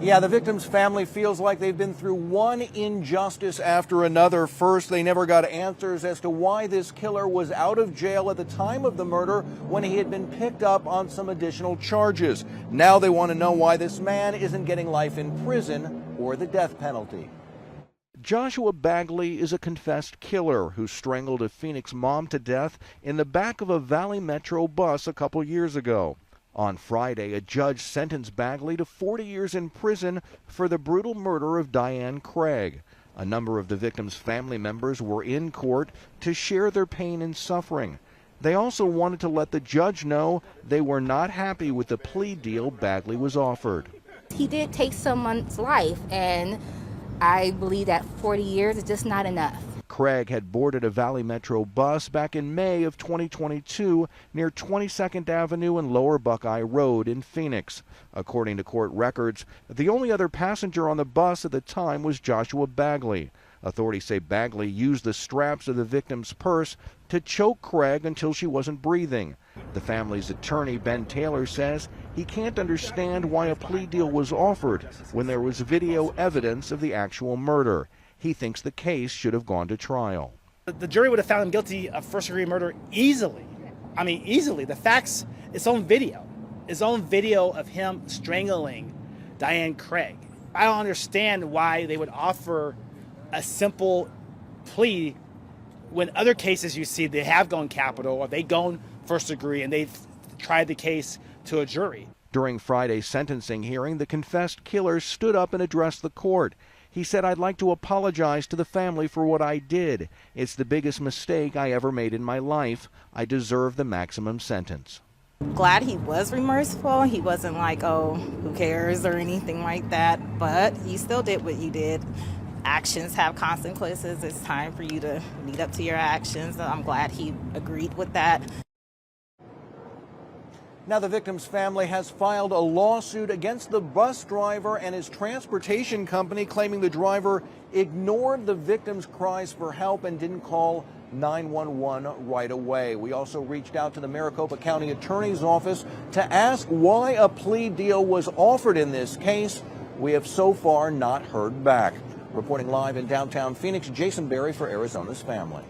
Yeah, the victim's family feels like they've been through one injustice after another. First, they never got answers as to why this killer was out of jail at the time of the murder when he had been picked up on some additional charges. Now they want to know why this man isn't getting life in prison or the death penalty. Joshua Bagley is a confessed killer who strangled a Phoenix mom to death in the back of a Valley Metro bus a couple years ago. On Friday, a judge sentenced Bagley to 40 years in prison for the brutal murder of Diane Craig. A number of the victim's family members were in court to share their pain and suffering. They also wanted to let the judge know they were not happy with the plea deal Bagley was offered. He did take someone's life, and I believe that 40 years is just not enough. Craig had boarded a Valley Metro bus back in May of 2022 near 22nd Avenue and Lower Buckeye Road in Phoenix. According to court records, the only other passenger on the bus at the time was Joshua Bagley. Authorities say Bagley used the straps of the victim's purse to choke Craig until she wasn't breathing. The family's attorney, Ben Taylor, says he can't understand why a plea deal was offered when there was video evidence of the actual murder. He thinks the case should have gone to trial. The jury would have found him guilty of first-degree murder easily. I mean, easily. The facts, it's on video. It's on video of him strangling Diane Craig. I don't understand why they would offer a simple plea when other cases you see they have gone capital or they've gone first degree and they've tried the case to a jury. During Friday's sentencing hearing, the confessed killer stood up and addressed the court. He said, "I'd like to apologize to the family for what I did. It's the biggest mistake I ever made in my life. I deserve the maximum sentence." Glad he was remorseful. He wasn't like, oh, who cares or anything like that. But you still did what you did. Actions have consequences. It's time for you to meet up to your actions. I'm glad he agreed with that. Now the victim's family has filed a lawsuit against the bus driver and his transportation company, claiming the driver ignored the victim's cries for help and didn't call 911 right away. We also reached out to the Maricopa County Attorney's Office to ask why a plea deal was offered in this case. We have so far not heard back. Reporting live in downtown Phoenix, Jason Berry for Arizona's Family.